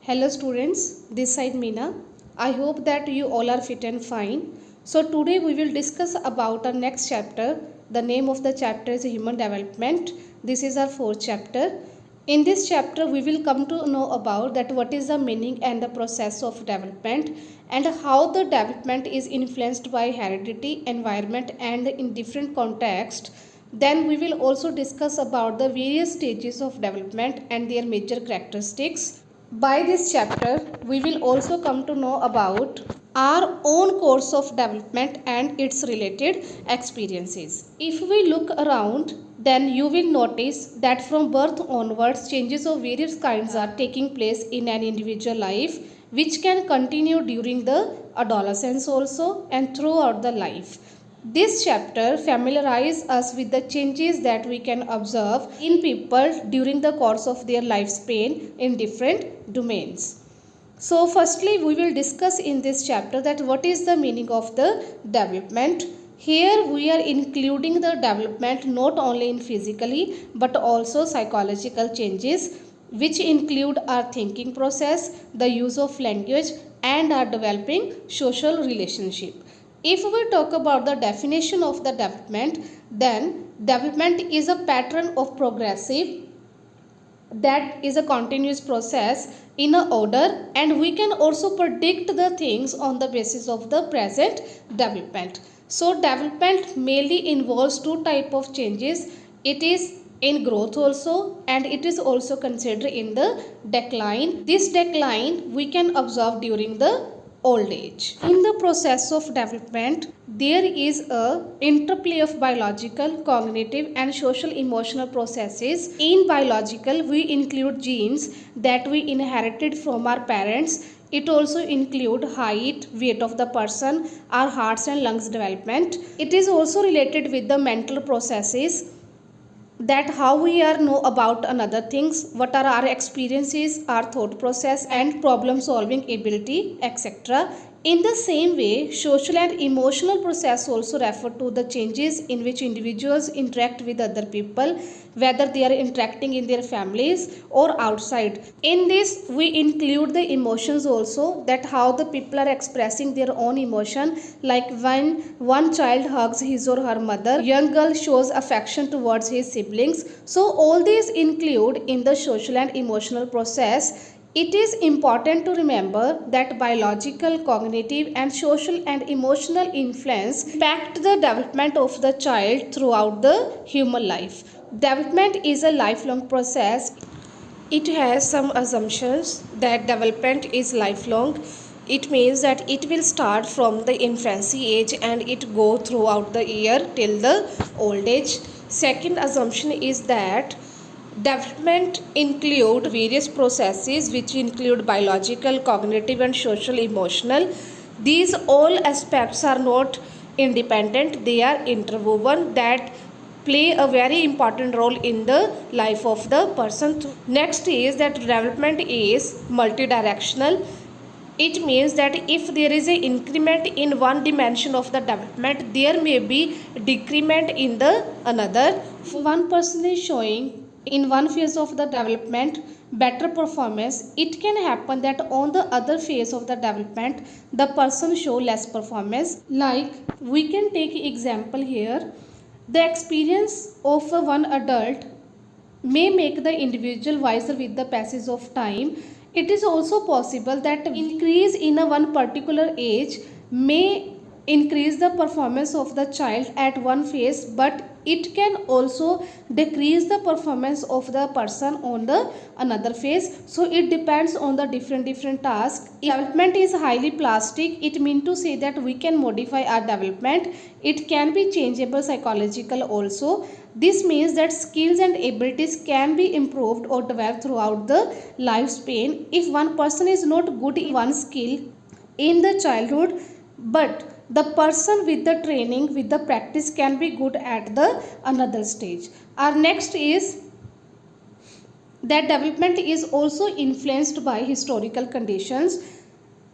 Hello students, this side Meena. I hope that you all are fit and fine. So today we will discuss about our next chapter. The name of the chapter is Human Development. This is our fourth chapter. In this chapter we will come to know about that what is the meaning and the process of development and how the development is influenced by heredity, environment and in different contexts. Then we will also discuss about the various stages of development and their major characteristics. By this chapter, we will also come to know about our own course of development and its related experiences. If we look around, then you will notice that from birth onwards, changes of various kinds are taking place in an individual life, which can continue during the adolescence also and throughout the life. This chapter familiarizes us with the changes that we can observe in people during the course of their lifespan in different domains. So firstly, we will discuss in this chapter that what is the meaning of the development. Here we are including the development not only in physically but also psychological changes which include our thinking process, the use of language and our developing social relationship. If we talk about the definition of the development, then development is a pattern of progressive, that is a continuous process in a order, and we can also predict the things on the basis of the present development. So development mainly involves two type of changes. It is in growth also and it is also considered in the decline. This decline we can observe during the old age. In the process of development, there is a interplay of biological, cognitive and social emotional processes. In biological, we include genes that we inherited from our parents. It also include height, weight of the person, our hearts and lungs development. It is also related with the mental processes, that how we are know about another things, what are our experiences, our thought process and problem solving ability, etc. In the same way, social and emotional process also refer to the changes in which individuals interact with other people, whether they are interacting in their families or outside. In this, we include the emotions also, that how the people are expressing their own emotion, like when one child hugs his or her mother, young girl shows affection towards his siblings. So all these include in the social and emotional process. It is important to remember that biological, cognitive and social and emotional influence impact the development of the child throughout the human life. Development is a lifelong process. It has some assumptions that development is lifelong. It means that it will start from the infancy age and it go throughout the year till the old age. Second assumption is that development include various processes which include biological, cognitive and social emotional. These all aspects are not independent, they are interwoven, that play a very important role in the life of the person. Next is that development is multidirectional. It means that if there is an increment in one dimension of the development, there may be decrement in the another. If one person is showing in one phase of the development better performance, it can happen that on the other phase of the development the person show less performance. Like we can take example here, the experience of one adult may make the individual wiser with the passage of time. It is also possible that increase in a one particular age may increase the performance of the child at one phase, but it can also decrease the performance of the person on the another phase. So it depends on the different tasks. Development is highly plastic. It means to say that we can modify our development. It can be changeable psychological also. This means that skills and abilities can be improved or developed throughout the lifespan. If one person is not good in one skill in the childhood, but the person with the training, with the practice can be good at the another stage. Our next is that development is also influenced by historical conditions.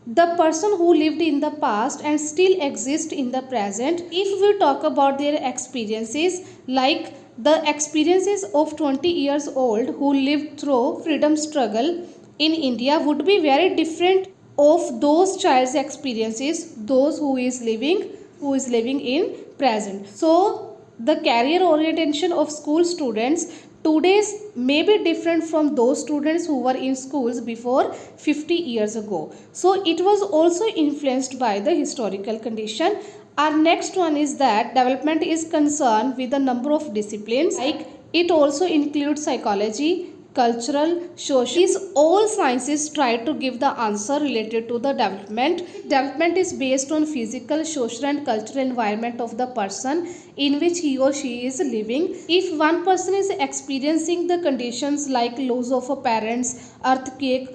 The person who lived in the past and still exist in the present, if we talk about their experiences, like the experiences of 20 years old who lived through freedom struggle in India would be very different of those child's experiences, those who is living in present. So the career orientation of school students today's may be different from those students who were in schools before 50 years ago. So it was also influenced by the historical condition. Our next one is that development is concerned with a number of disciplines, like it also includes psychology, cultural, social. These all sciences try to give the answer related to the development. Development is based on physical, social and cultural environment of the person in which he or she is living. If one person is experiencing the conditions like loss of a parents, earthquake,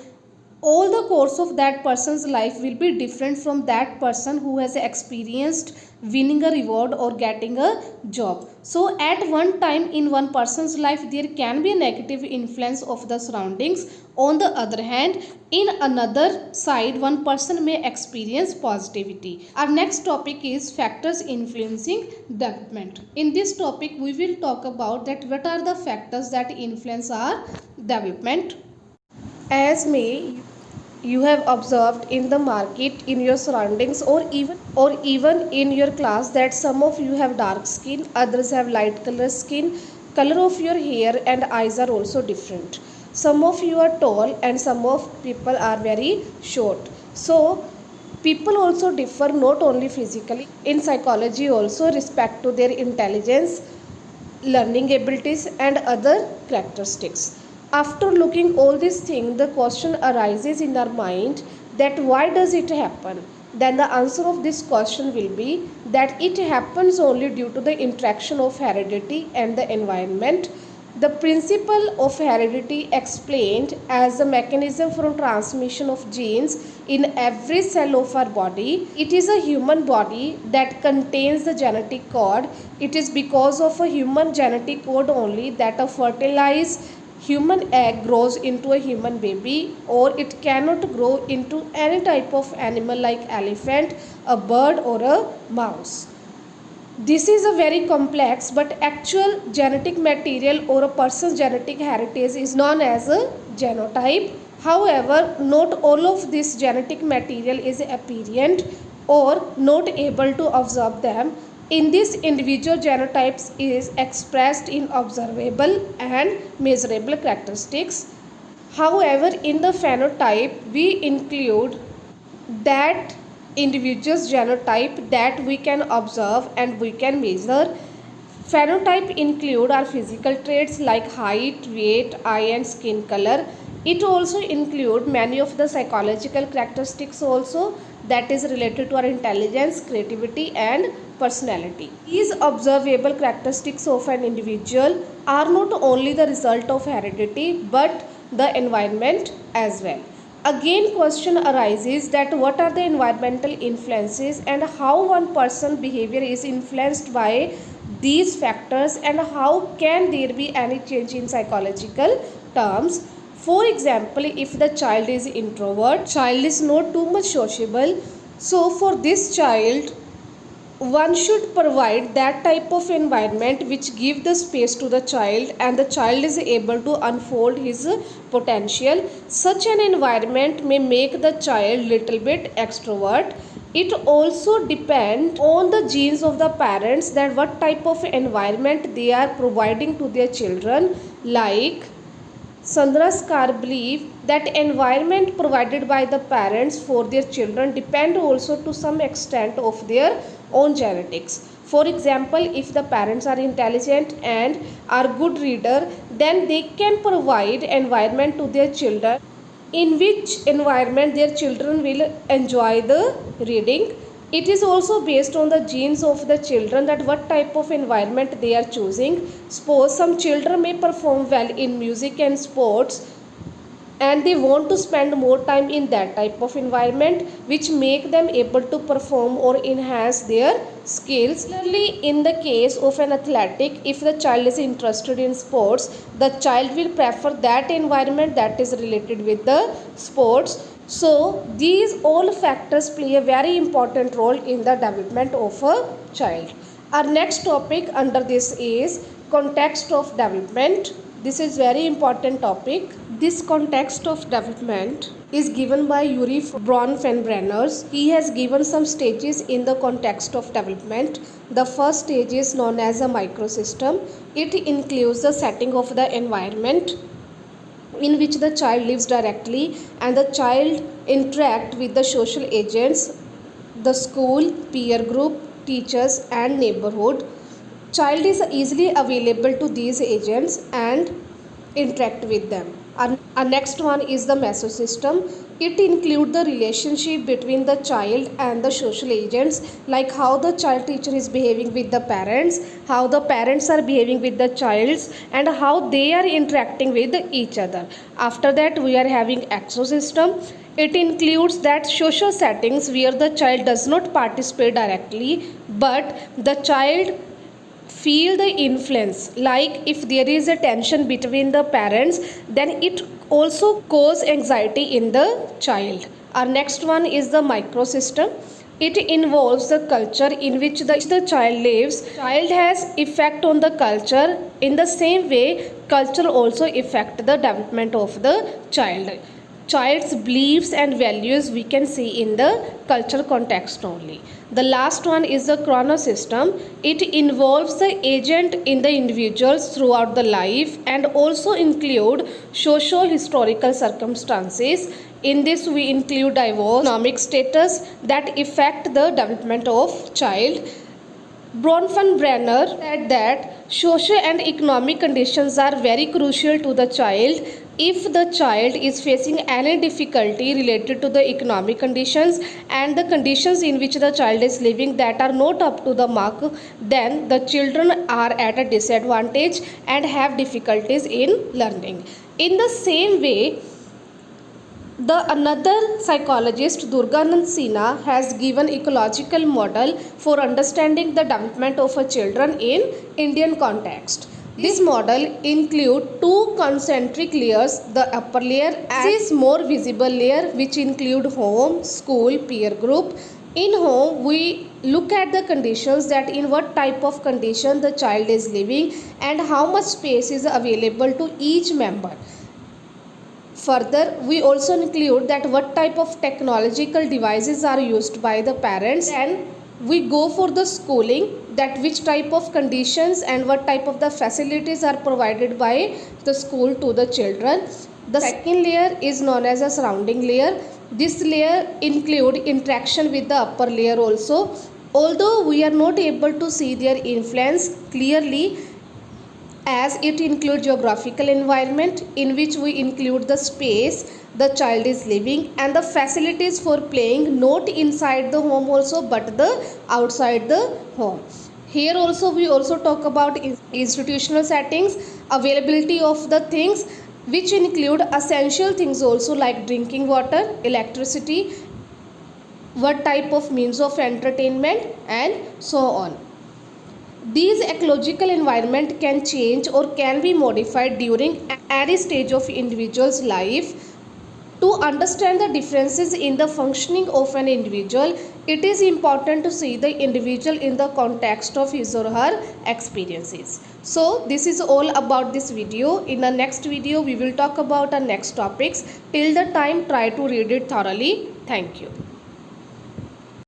all the course of that person's life will be different from that person who has experienced winning a reward or getting a job. So at one time in one person's life there can be a negative influence of the surroundings. On the other hand, in another side one person may experience positivity. Our next topic is factors influencing development. In this topic we will talk about that what are the factors that influence our development. As may you have observed in the market, in your surroundings, or even in your class, that some of you have dark skin, others have light color skin. Color of your hair and eyes are also different. Some of you are tall and some of people are very short. So people also differ not only physically, in psychology also, respect to their intelligence, learning abilities and other characteristics. After looking all these things, the question arises in our mind that why does it happen? Then the answer of this question will be that it happens only due to the interaction of heredity and the environment. The principle of heredity explained as the mechanism for transmission of genes in every cell of our body. It is a human body that contains the genetic code. It is because of a human genetic code only that a fertilized human egg grows into a human baby, or it cannot grow into any type of animal like elephant, a bird or a mouse. This is a very complex but actual genetic material or a person's genetic heritage is known as a genotype. However, not all of this genetic material is apparent or not able to observe them. In this, individual genotypes is expressed in observable and measurable characteristics. However, in the phenotype, we include that individual's genotype that we can observe and we can measure. Phenotype include our physical traits like height, weight, eye and skin color. It also include many of the psychological characteristics also, that is related to our intelligence, creativity and personality. These observable characteristics of an individual are not only the result of heredity but the environment as well. Again, question arises that what are the environmental influences and how one person's behavior is influenced by these factors, and how can there be any change in psychological terms. For example, if the child is introvert, child is not too much sociable, so for this child one should provide that type of environment which give the space to the child and the child is able to unfold his potential. Such an environment may make the child little bit extrovert. It also depends on the genes of the parents, that what type of environment they are providing to their children. Like Sandra Scar believe that environment provided by the parents for their children depend also to some extent of their own genetics. For example, if the parents are intelligent and are good reader, then they can provide environment to their children in which environment their children will enjoy the reading. It is also based on the genes of the children, that what type of environment they are choosing. Suppose some children may perform well in music and sports and they want to spend more time in that type of environment which make them able to perform or enhance their skills. Similarly, in the case of an athletic, if the child is interested in sports, the child will prefer that environment that is related with the sports. So these all factors play a very important role in the development of a child. Our next topic under this is context of development. This is very important topic. This context of development is given by Yuri Bronfenbrenner. He has given some stages in the context of development. The first stage is known as a microsystem. It includes the setting of the environment in which the child lives directly and the child interact with the social agents, the school, peer group, teachers and neighborhood. Child is easily available to these agents and interact with them. Our next one is the mesosystem. It includes the relationship between the child and the social agents, like how the child teacher is behaving with the parents, how the parents are behaving with the childs, and how they are interacting with each other. After that, we are having exosystem. It includes that social settings where the child does not participate directly, but the child feel the influence, like if there is a tension between the parents, then it also cause anxiety in the child. Our next one is the microsystem. It involves the culture in which the child lives. Child has effect on the culture. In the same way, culture also affect the development of the child. Child's beliefs and values we can see in the cultural context only. The last one is the chronosystem. It involves the agent in the individuals throughout the life and also include socio-historical circumstances. In this we include divorce, economic status that affect the development of child. Bronfenbrenner said that social and economic conditions are very crucial to the child. If the child is facing any difficulty related to the economic conditions and the conditions in which the child is living that are not up to the mark, then the children are at a disadvantage and have difficulties in learning. In the same way, the another psychologist Durganand Sinha has given ecological model for understanding the development of a children in Indian context. This model include two concentric layers, the upper layer and this more visible layer, which include home, school, peer group. In home, we look at the conditions, that in what type of condition the child is living and how much space is available to each member. Further, we also include that what type of technological devices are used by the parents, and we go for the schooling, that which type of conditions and what type of the facilities are provided by the school to the children. The second layer is known as a surrounding layer. This layer include interaction with the upper layer also. Although we are not able to see their influence clearly, as it includes geographical environment in which we include the space the child is living and the facilities for playing, not inside the home also but the outside the home. Here also we also talk about institutional settings, availability of the things which include essential things also like drinking water, electricity, what type of means of entertainment and so on. These ecological environment can change or can be modified during any stage of individual's life. To understand the differences in the functioning of an individual, it is important to see the individual in the context of his or her experiences. So this is all about this video. In the next video, we will talk about our next topics. Till the time, try to read it thoroughly. Thank you.